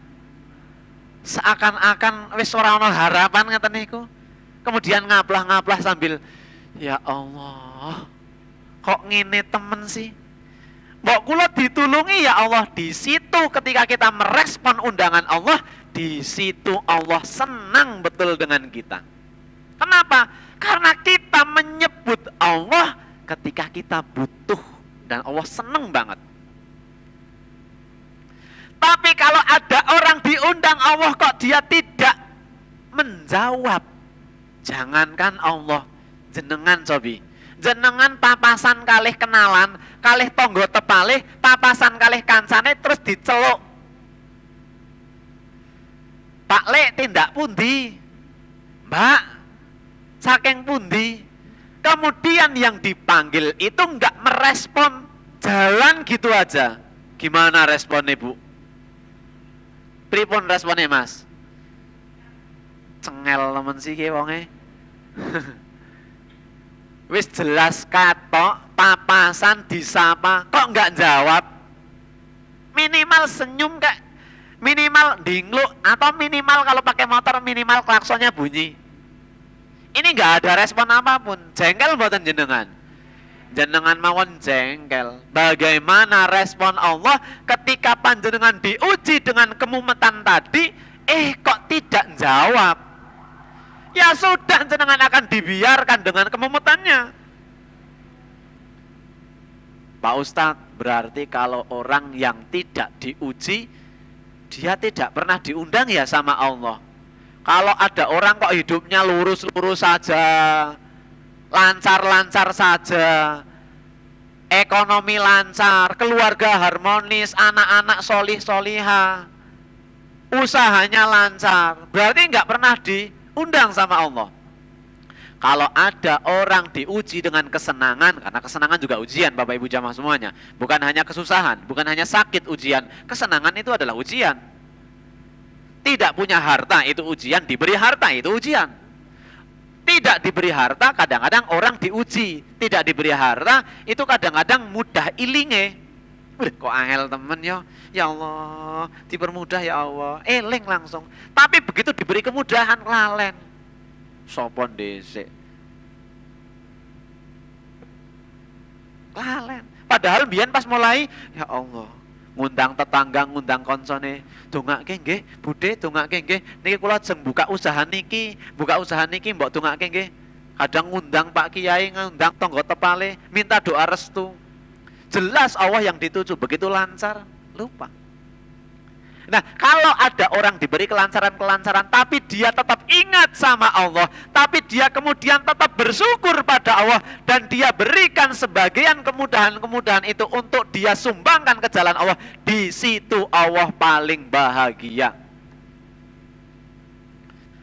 Seakan-akan wis ora ana harapan ngeten niku. Kemudian ngaplah-ngaplah sambil, ya Allah, kok ngene temen sih? Mbok kula ditulungi ya Allah. Di situ ketika kita merespon undangan Allah, di situ Allah senang betul dengan kita. Kenapa? Karena kita menyebut Allah ketika kita butuh dan Allah senang banget. Tapi kalau ada orang diundang Allah kok dia tidak menjawab, jangankan Allah, jenengan cobi. Jenengan papasan kalih kenalan, kalih tonggo tepalih, papasan kalih kancane terus diceluk. Pak Lek tindak pundi? Mbak, saking pundi? Kemudian yang dipanggil itu enggak merespon, jalan gitu aja. Gimana responnya Bu? Pripun responnya Mas? Cengel temen sih ki wonge. Wis jelas katok, papasan disapa, kok enggak jawab? Minimal senyum kak, minimal dingluk, atau minimal kalau pakai motor minimal klaksonnya bunyi. Ini enggak ada respon apapun, jengkel mboten jenengan. Jenengan mawon jengkel. Bagaimana respon Allah ketika panjenengan diuji dengan kemumetan tadi, kok tidak jawab? Ya sudah, jenengan akan dibiarkan dengan kemumetannya. Pak Ustadz, berarti kalau orang yang tidak diuji, dia tidak pernah diundang ya sama Allah. Kalau ada orang kok hidupnya lurus-lurus saja, lancar-lancar saja, ekonomi lancar, keluarga harmonis, anak-anak solih-solihah, usahanya lancar, berarti nggak pernah diundang sama Allah. Kalau ada orang diuji dengan kesenangan, karena kesenangan juga ujian Bapak Ibu jamaah semuanya, bukan hanya kesusahan, bukan hanya sakit ujian, kesenangan itu adalah ujian. Tidak punya harta itu ujian, diberi harta itu ujian. Tidak diberi harta kadang-kadang orang diuji, tidak diberi harta itu kadang-kadang mudah ilinge. Kok angel temen ya Allah, dipermudah ya Allah, eling langsung. Tapi begitu diberi kemudahan lalen. Sopon dhisik. Lalen. Padahal mbiyen pas mulai, ya Allah, ngundang tetangga, ngundang koncone, dongake nggih, Budhe dongake nggih, niki kula jeng buka usaha niki mbok dongake nggih. Kadang ngundang Pak Kiai, ngundang tangga tepale, minta doa restu. Jelas Allah yang dituju, begitu lancar, lupa. Nah, kalau ada orang diberi kelancaran-kelancaran, tapi dia tetap ingat sama Allah, tapi dia kemudian tetap bersyukur pada Allah, dan dia berikan sebagian kemudahan-kemudahan itu untuk dia sumbangkan ke jalan Allah, di situ Allah paling bahagia.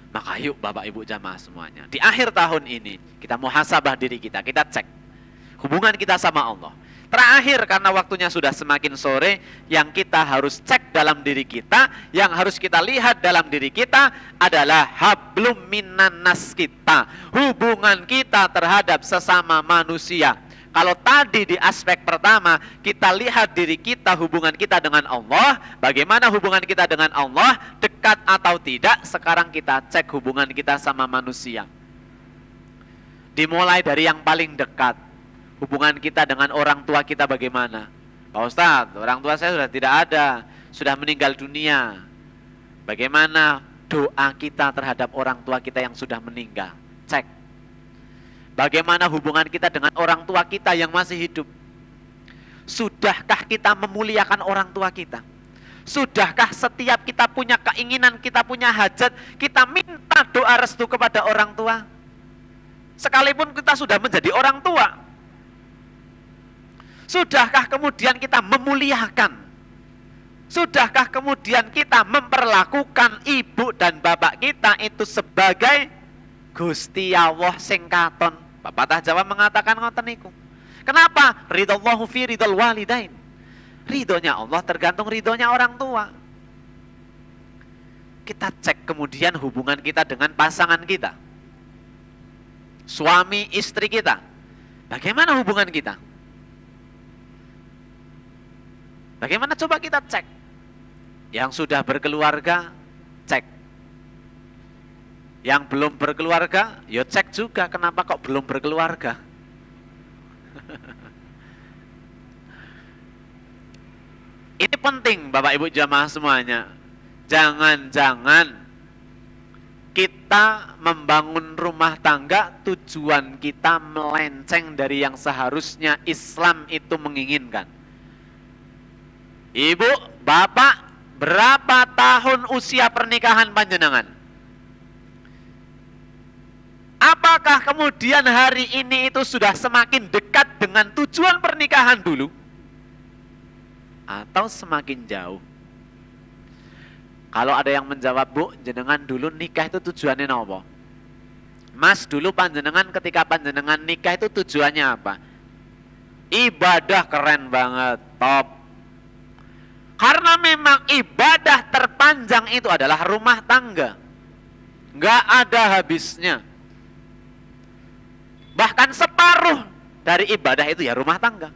Maka yuk Bapak Ibu jamaah semuanya, di akhir tahun ini, kita muhasabah diri kita cek hubungan kita sama Allah. Terakhir, karena waktunya sudah semakin sore, yang kita harus cek dalam diri kita, yang harus kita lihat dalam diri kita adalah hablum minan nas kita, hubungan kita terhadap sesama manusia. Kalau tadi di aspek pertama kita lihat diri kita, hubungan kita dengan Allah, bagaimana hubungan kita dengan Allah, dekat atau tidak. Sekarang kita cek hubungan kita sama manusia. Dimulai dari yang paling dekat. Hubungan kita dengan orang tua kita bagaimana? Pak Ustadz, orang tua saya sudah tidak ada, sudah meninggal dunia. Bagaimana doa kita terhadap orang tua kita yang sudah meninggal? Cek. Bagaimana hubungan kita dengan orang tua kita yang masih hidup? Sudahkah kita memuliakan orang tua kita? Sudahkah setiap kita punya keinginan, kita punya hajat, kita minta doa restu kepada orang tua? Sekalipun kita sudah menjadi orang tua, sudahkah kemudian kita memuliakan? Sudahkah kemudian kita memperlakukan ibu dan bapak kita itu sebagai Gusti Allah sing katon? Pepatah Jawa mengatakan ngoten niku. Kenapa? Ridallahu fi ridal walidain. Ridhonya Allah tergantung ridhonya orang tua. Kita cek kemudian hubungan kita dengan pasangan kita, suami istri kita. Bagaimana hubungan kita? Bagaimana coba kita cek? Yang sudah berkeluarga, cek. Yang belum berkeluarga, ya cek juga kenapa kok belum berkeluarga. Ini penting Bapak Ibu jamaah semuanya. Jangan-jangan kita membangun rumah tangga tujuan kita melenceng dari yang seharusnya Islam itu menginginkan. Ibu, bapak, berapa tahun usia pernikahan panjenengan? Apakah kemudian hari ini itu sudah semakin dekat dengan tujuan pernikahan dulu? Atau semakin jauh? Kalau ada yang menjawab, Bu, jenengan dulu nikah itu tujuannya apa? Mas, dulu panjenengan ketika panjenengan nikah itu tujuannya apa? Ibadah, keren banget, top. Karena memang ibadah terpanjang itu adalah rumah tangga. Nggak ada habisnya. Bahkan separuh dari ibadah itu ya rumah tangga.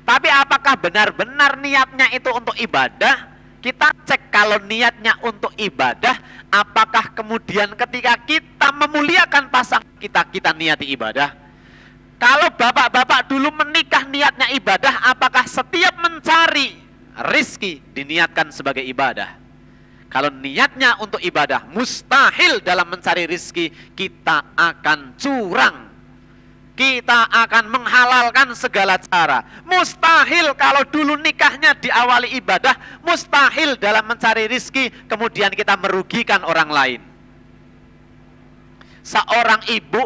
Tapi apakah benar-benar niatnya itu untuk ibadah? Kita cek kalau niatnya untuk ibadah, apakah kemudian ketika kita memuliakan pasangan kita, kita niati ibadah? Kalau bapak-bapak dulu menikah niatnya ibadah, apakah setiap mencari rizki diniatkan sebagai ibadah? Kalau niatnya untuk ibadah, mustahil dalam mencari rizki kita akan curang. Kita akan menghalalkan segala cara. Mustahil kalau dulu nikahnya diawali ibadah, mustahil dalam mencari rizki kemudian kita merugikan orang lain. Seorang ibu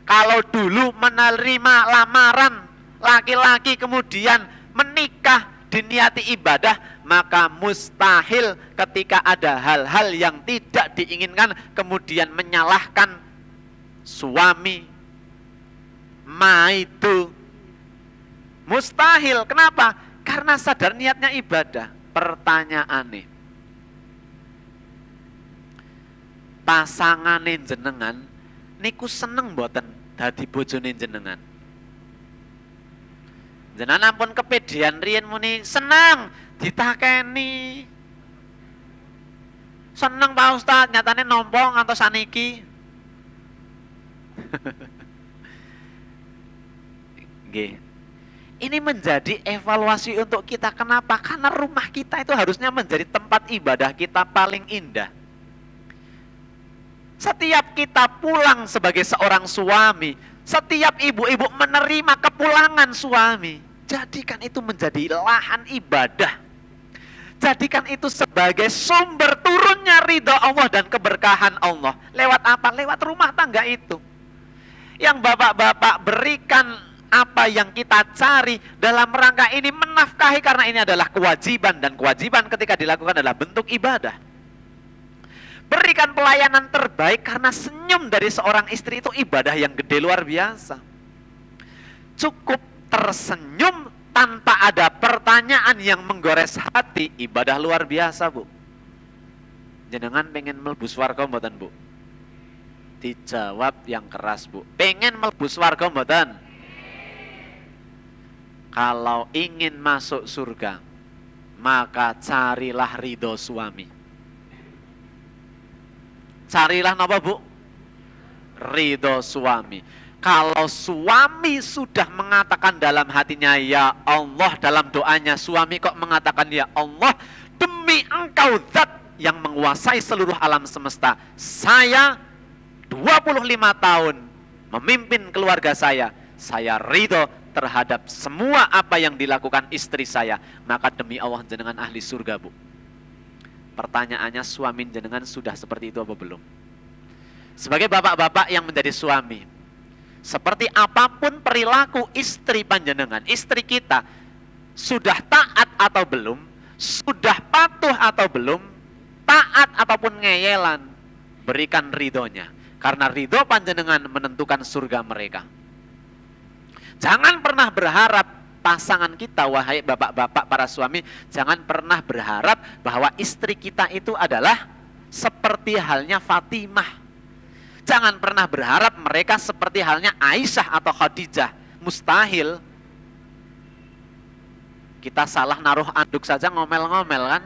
kalau dulu menerima lamaran laki-laki kemudian menikah diniati ibadah, maka mustahil ketika ada hal-hal yang tidak diinginkan kemudian menyalahkan suami. Itu mustahil. Kenapa? Karena sadar niatnya ibadah. Pertanyaannya, pasangane jenengan niku seneng mboten dadi bojone jenengan? Jenengan ampun kepedean riyen muni seneng ditakeni. Seneng Pak Ustaz, nyatane nampa ngantos saniki. Ini menjadi evaluasi untuk kita. Kenapa? Karena rumah kita itu harusnya menjadi tempat ibadah kita paling indah. Setiap kita pulang sebagai seorang suami, setiap ibu-ibu menerima kepulangan suami, jadikan itu menjadi lahan ibadah. Jadikan itu sebagai sumber turunnya ridha Allah dan keberkahan Allah. Lewat apa? Lewat rumah tangga itu. Yang bapak-bapak berikan apa yang kita cari dalam rangka ini menafkahi, karena ini adalah kewajiban, dan kewajiban ketika dilakukan adalah bentuk ibadah. Berikan pelayanan terbaik, karena senyum dari seorang istri itu ibadah yang gede luar biasa. Cukup tersenyum tanpa ada pertanyaan yang menggores hati, ibadah luar biasa, Bu. Jenengan pengen mlebu swarga mboten, Bu? Dijawab yang keras, Bu. Pengen mlebu swarga mboten? Kalau ingin masuk surga, maka carilah ridho suami. Carilah apa, Bu? Ridho suami. Kalau suami sudah mengatakan dalam hatinya, ya Allah, dalam doanya suami kok mengatakan, ya Allah, demi Engkau zat yang menguasai seluruh alam semesta, saya 25 tahun memimpin keluarga saya ridho terhadap semua apa yang dilakukan istri saya, maka demi Allah jenengan ahli surga, Bu. Pertanyaannya, suami jenengan sudah seperti itu apa belum? Sebagai bapak-bapak yang menjadi suami, seperti apapun perilaku istri panjenengan, istri kita sudah taat atau belum, sudah patuh atau belum, taat ataupun ngeyelan, berikan ridhonya, karena ridho panjenengan menentukan surga mereka. Jangan pernah berharap pasangan kita, wahai bapak-bapak para suami, jangan pernah berharap bahwa istri kita itu adalah seperti halnya Fatimah. Jangan pernah berharap mereka seperti halnya Aisyah atau Khadijah. Mustahil. Kita salah naruh anduk saja ngomel-ngomel kan.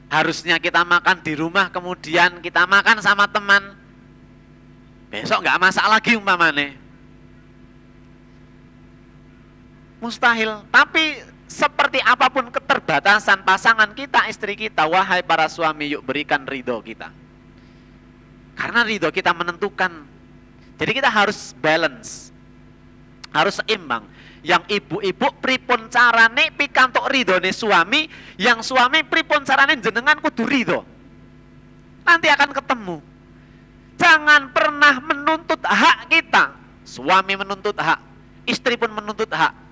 Harusnya kita makan di rumah, kemudian kita makan sama teman. Besok nggak masak lagi umpamane. Mustahil. Tapi seperti apapun keterbatasan pasangan kita, istri kita, wahai para suami, yuk berikan ridho kita. Karena ridho kita menentukan. Jadi kita harus balance, harus seimbang. Yang ibu-ibu pripun carane pikantuk ridhone suami, yang suami pripun carane jenengan kudu ridho. Nanti akan ketemu. Jangan pernah menuntut hak kita. Suami menuntut hak, istri pun menuntut hak.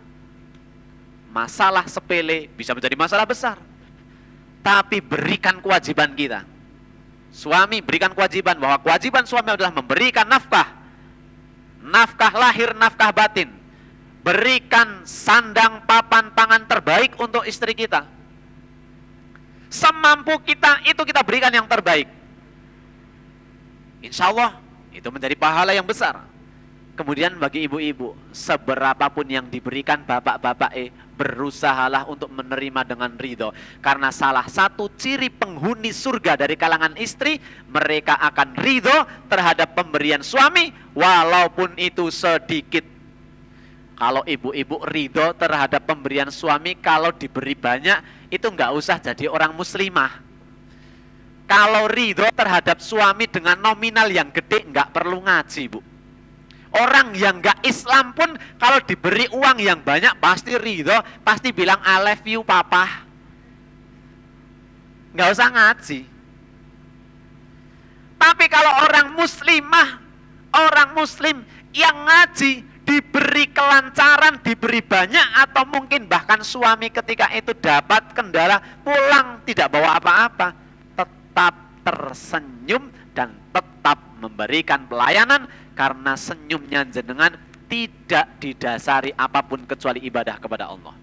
Masalah sepele bisa menjadi masalah besar. Tapi berikan kewajiban kita. Suami berikan kewajiban, bahwa kewajiban suami adalah memberikan nafkah. Nafkah lahir, nafkah batin. Berikan sandang, papan, pangan terbaik untuk istri kita. Semampu kita, itu kita berikan yang terbaik. Insya Allah itu menjadi pahala yang besar. Kemudian bagi ibu-ibu, seberapapun yang diberikan bapak-bapak, berusahalah untuk menerima dengan ridho. Karena salah satu ciri penghuni surga dari kalangan istri, mereka akan ridho terhadap pemberian suami, walaupun itu sedikit. Kalau ibu-ibu ridho terhadap pemberian suami, kalau diberi banyak, itu nggak usah jadi orang muslimah. Kalau ridho terhadap suami dengan nominal yang gede, nggak perlu ngaji, Bu. Orang yang nggak Islam pun kalau diberi uang yang banyak pasti ridho, pasti bilang I love you papa. Nggak usah ngaji. Tapi kalau orang muslimah, orang muslim yang ngaji, diberi kelancaran, diberi banyak, atau mungkin bahkan suami ketika itu dapat kendala, pulang tidak bawa apa-apa, tetap tersenyum dan tetap memberikan pelayanan, karena senyumnya jenengan tidak didasari apapun kecuali ibadah kepada Allah.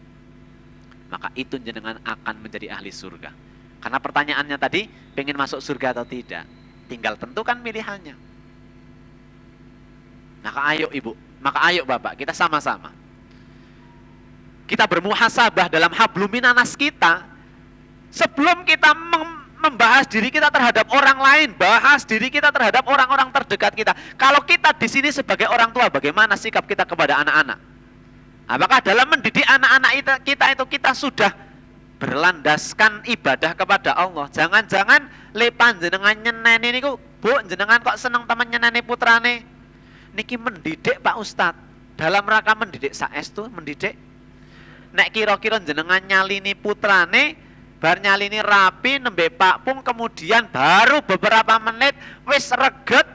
Maka itu jenengan akan menjadi ahli surga. Karena pertanyaannya tadi, pengen masuk surga atau tidak, tinggal tentukan pilihannya. Maka ayo ibu, maka ayo bapak, kita sama-sama. Kita bermuhasabah dalam habluminanas kita. Sebelum kita membahas diri kita terhadap orang lain, bahas diri kita terhadap orang-orang terdekat kita. Kalau kita di sini sebagai orang tua, bagaimana sikap kita kepada anak-anak? Apakah dalam mendidik anak-anak kita itu kita sudah berlandaskan ibadah kepada Allah? Jangan-jangan lepan jenengan nyeneni niku, Bu, jenengan kok seneng temen nyeneni putrane? Niki mendidik Pak Ustadz, dalam rangka mendidik saestu mendidik. Nek kira-kira jenengan nyalini putrane, bar nyalini rapi nembe Pak Pung, kemudian baru beberapa menit wis reget,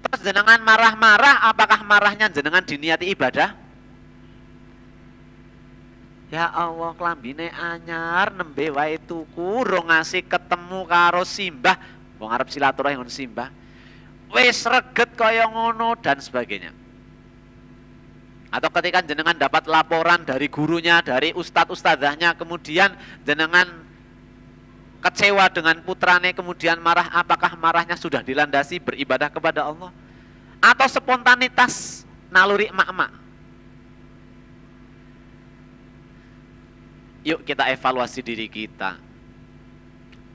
terus jenengan marah-marah, apakah marahnya jenengan diniati ibadah? Ya Allah, klambine anyar nembe wae tuku, urung ngasih ketemu karo simbah, wong arep silaturahmi ngono simbah. Wis reget kaya ngono dan sebagainya. Atau ketika jenengan dapat laporan dari gurunya, dari ustadz-ustadzahnya, kemudian jenengan kecewa dengan putrane, kemudian marah, apakah marahnya sudah dilandasi beribadah kepada Allah? Atau spontanitas naluri emak-emak? Yuk kita evaluasi diri kita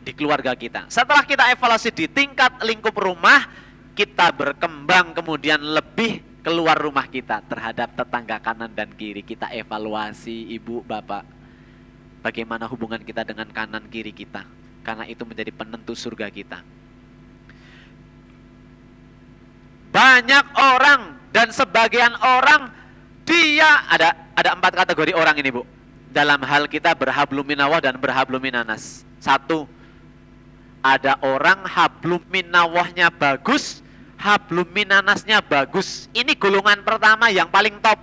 di keluarga kita. Setelah kita evaluasi di tingkat lingkup rumah, kita berkembang kemudian lebih keluar rumah kita terhadap tetangga kanan dan kiri. Kita evaluasi ibu bapak, bagaimana hubungan kita dengan kanan kiri kita, karena itu menjadi penentu surga kita. Banyak orang dan sebagian orang, dia ada 4 kategori orang ini, Bu, dalam hal kita berhabluminawah dan berhabluminanas. 1, ada orang habluminawahnya bagus, habluminanasnya bagus. Ini golongan pertama yang paling top.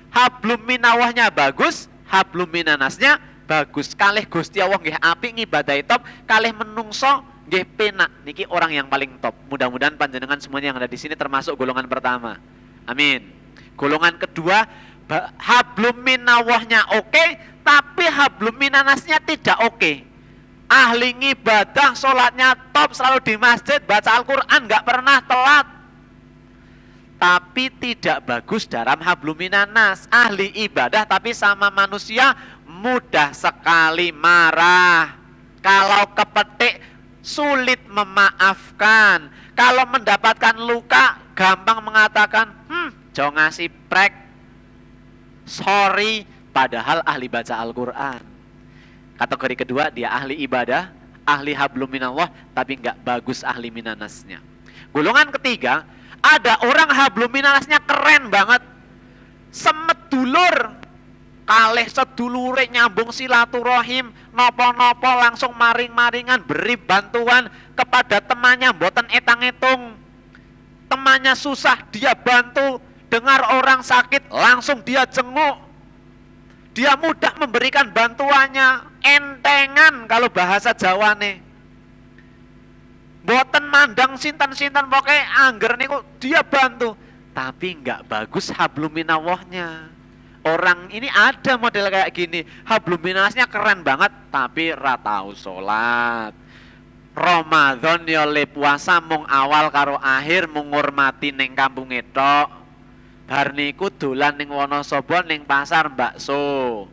Habluminawahnya bagus, habluminanasnya bagus. Kalih Gusti Allah nggih apik ngibadahi top, kalih menungso nggih penak. Niki orang yang paling top. Mudah-mudahan panjenengan semuanya yang ada di sini termasuk golongan pertama. Amin. Golongan kedua, habluminawahnya oke, tapi habluminanasnya tidak oke. Ahli ibadah, sholatnya top, selalu di masjid, baca Al-Quran, nggak pernah telat. Tapi tidak bagus dalam habluminanas. Ahli ibadah tapi sama manusia mudah sekali marah. Kalau kepetik sulit memaafkan. Kalau mendapatkan luka gampang mengatakan, jangan ngasih prek, sorry, padahal ahli baca Al-Quran. Kategori kedua, dia ahli ibadah, ahli hablum minallah, tapi nggak bagus ahli minanasnya. Golongan ketiga, ada orang hablum minanasnya keren banget, semedulur, kalih sedulure nyambung silaturahim, nopo-nopo langsung maring-maringan, beri bantuan kepada temannya, mboten etang-etung. Temannya susah, dia bantu. Dengar orang sakit, langsung dia jenguk. Dia mudah memberikan bantuannya, entengan kalau bahasa Jawane. Mboten mandang sinten-sinten, pokoknya angger niku dia bantu. Tapi nggak bagus hablum minallahnya. Orang ini ada model kayak gini, hablum minallahnya keren banget, tapi ra tau salat. Ramadan ya le puasa mung awal karo akhir, mung ngurmati ning kampung tok. Bar niku dolan ning Wonosobo ning pasar bakso.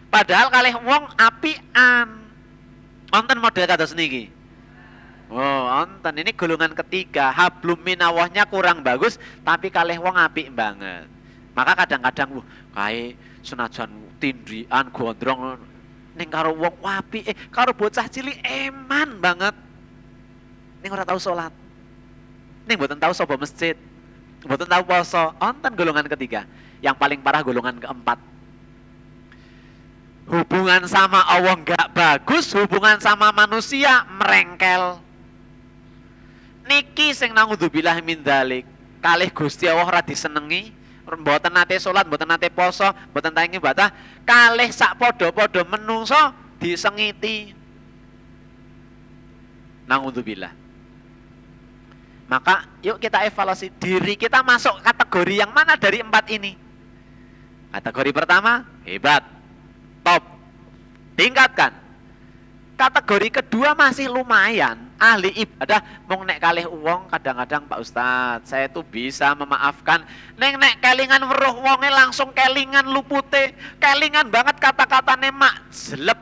Padahal kalih wong apian. Wonten model kados niki. Oh, wonten, ini golongan ketiga, hablum minallahnya kurang bagus tapi kalih wong apik banget. Maka kadang-kadang kae senajan tindian gondrong ning karo wong apik, karo bocah cilik eman banget. Ning ora tau salat. Ning mboten tau sapa masjid. Mboten tahu poso. Onten golongan ketiga. Yang paling parah golongan keempat. Hubungan sama Allah nggak bagus, hubungan sama manusia merengkel. Niki sing naudzubillah min dzalik. Kalih Gusti Allah ora disenengi, mboten nate salat, mboten nate poso, mboten tangi ibadah, kalih sak padha-padha menungso disengiti. Naudzubillah. Maka yuk kita evaluasi diri kita masuk kategori yang mana dari empat ini. Kategori pertama, hebat, top, tingkatkan. Kategori kedua masih lumayan, ahli ibadah, mong nek kalih uang kadang-kadang Pak Ustadz, saya tuh bisa memaafkan. Nek kelingan weruh wonge langsung kelingan lupute, kelingan banget kata-katane mak, jelep,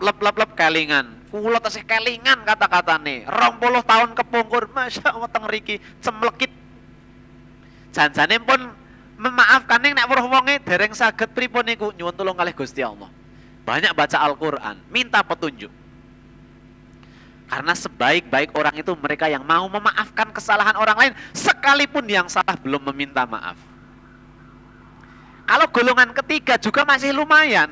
lep kelingan. Kula tasih kelingan kata-katane. 20 tahun kepungkur, masya Allah teng riki cemlekit. Janjane pun memaafkan ning nek weruh wonge dereng saged pripun niku nyuwun tulung kalih Gusti Allah. Banyak baca Al-Qur'an, minta petunjuk. Karena sebaik-baik orang itu mereka yang mau memaafkan kesalahan orang lain sekalipun yang salah belum meminta maaf. Kalau golongan ketiga juga masih lumayan.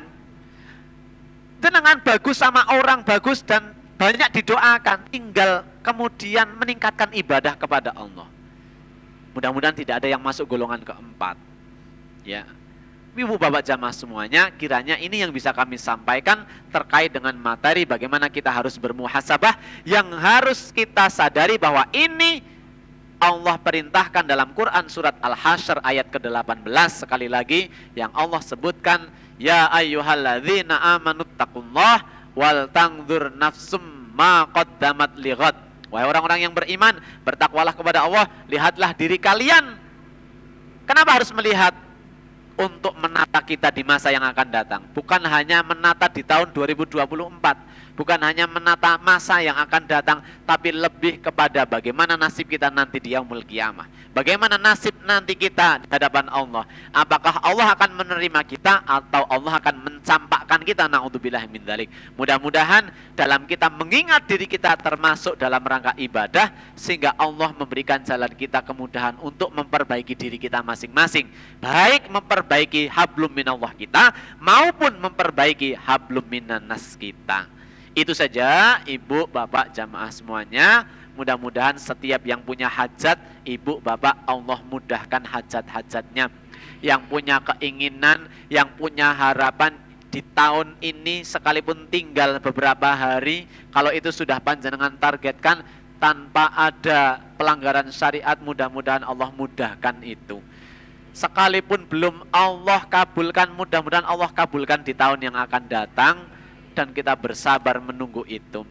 Jenengan bagus sama orang bagus dan banyak didoakan, tinggal kemudian meningkatkan ibadah kepada Allah. Mudah-mudahan tidak ada yang masuk golongan keempat. Ya, Ibu Bapak jamaah semuanya, kiranya ini yang bisa kami sampaikan terkait dengan materi bagaimana kita harus bermuhasabah, yang harus kita sadari bahwa ini Allah perintahkan dalam Quran surat Al-Hasyr ayat ke-18 sekali lagi yang Allah sebutkan, ya ayyuhalladzina amanu taqullah wal tanzur nafsum ma qaddamat lighad. Wahai orang-orang yang beriman, bertakwalah kepada Allah, lihatlah diri kalian. Kenapa harus melihat? Untuk menata kita di masa yang akan datang. Bukan hanya menata di tahun 2024, bukan hanya menata masa yang akan datang, tapi lebih kepada bagaimana nasib kita nanti di yaumul qiyamah. Bagaimana nasib nanti kita di hadapan Allah. Apakah Allah akan menerima kita atau Allah akan mencampakkan kita, naudzubillah min dzalik. Mudah-mudahan dalam kita mengingat diri kita termasuk dalam rangka ibadah, sehingga Allah memberikan jalan kita kemudahan untuk memperbaiki diri kita masing-masing. Baik memperbaiki hablum minallah kita maupun memperbaiki hablum minannas kita. Itu saja Ibu Bapak jamaah semuanya. Mudah-mudahan setiap yang punya hajat, Ibu Bapak Allah mudahkan hajat-hajatnya. Yang punya keinginan, yang punya harapan di tahun ini sekalipun tinggal beberapa hari, kalau itu sudah panjenengan targetkan tanpa ada pelanggaran syariat, mudah-mudahan Allah mudahkan itu. Sekalipun belum Allah kabulkan, mudah-mudahan Allah kabulkan di tahun yang akan datang, dan kita bersabar menunggu itu.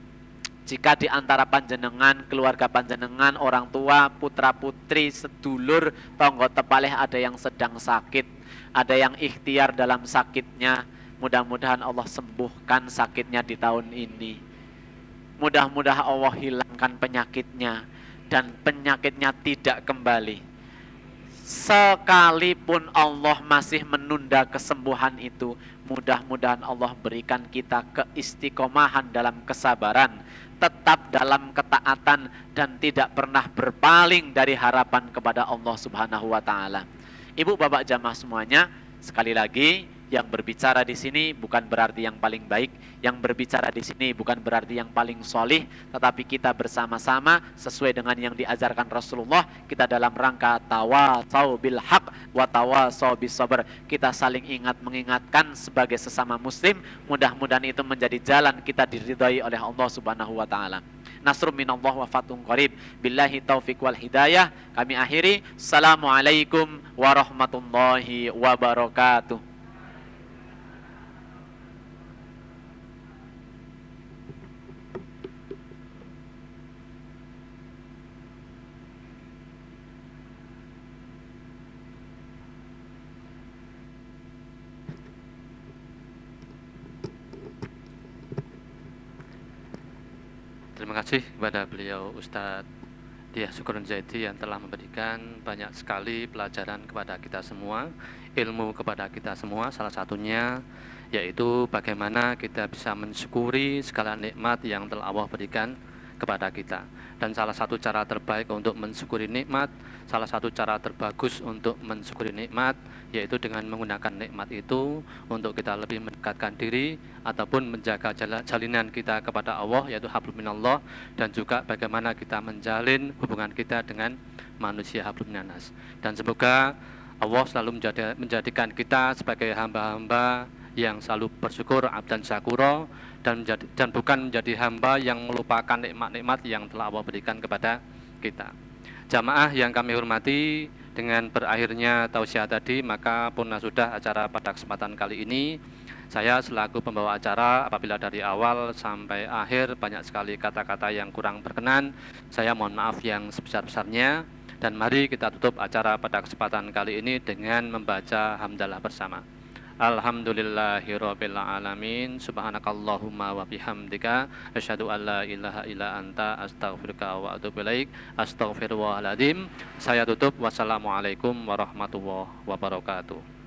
Jika di antara panjenengan, keluarga panjenengan, orang tua, putra putri, sedulur, tonggo tepaleh ada yang sedang sakit, ada yang ikhtiar dalam sakitnya, Mudah-mudahan Allah sembuhkan sakitnya di tahun ini. Mudah-mudahan Allah hilangkan penyakitnya dan penyakitnya tidak kembali. Sekalipun Allah masih menunda kesembuhan itu, mudah-mudahan Allah berikan kita keistiqomahan dalam kesabaran, tetap dalam ketaatan, dan tidak pernah berpaling dari harapan kepada Allah Subhanahu wa Ta'ala. Ibu, bapak, jamaah semuanya, sekali lagi, yang berbicara di sini bukan berarti yang paling baik, yang berbicara di sini bukan berarti yang paling solih, tetapi kita bersama-sama sesuai dengan yang diajarkan Rasulullah, kita dalam rangka tawasau bil haq wa tawasau bis sabr. Kita saling ingat mengingatkan sebagai sesama muslim. Mudah-mudahan itu menjadi jalan kita diridhai oleh Allah Subhanahu wa Ta'ala. Nasrun minallah wa fatun qarib. Billahi taufiq wal hidayah. Kami akhiri. Assalamualaikum warahmatullahi wabarakatuh. Terima kasih kepada beliau Ustadz Dyah Syukurun Zaidi yang telah memberikan banyak sekali pelajaran kepada kita semua, ilmu kepada kita semua, salah satunya yaitu bagaimana kita bisa mensyukuri segala nikmat yang telah Allah berikan kepada kita. Dan salah satu cara terbaik untuk mensyukuri nikmat, salah satu cara terbagus untuk mensyukuri nikmat, yaitu dengan menggunakan nikmat itu untuk kita lebih mendekatkan diri ataupun menjaga jalinan kita kepada Allah, yaitu hablum minallah, dan juga bagaimana kita menjalin hubungan kita dengan manusia hablum minannas. Dan semoga Allah selalu menjadikan kita sebagai hamba-hamba yang selalu bersyukur, abdan syakuro, dan bukan menjadi hamba yang melupakan nikmat-nikmat yang telah Allah berikan kepada kita. Jamaah yang kami hormati, dengan berakhirnya tausiah tadi, maka purna sudah acara pada kesempatan kali ini. Saya selaku pembawa acara, apabila dari awal sampai akhir banyak sekali kata-kata yang kurang berkenan, saya mohon maaf yang sebesar-besarnya. Dan mari kita tutup acara pada kesempatan kali ini dengan membaca hamdalah bersama. Alhamdulillahirabbil alamin, subhanakallahumma wa bihamdika, asyhadu an la ilaha illa anta, astaghfiruka wa atubu ilaik. Astaghfirullahaladzim. Saya tutup. Wassalamualaikum warahmatullahi wabarakatuh.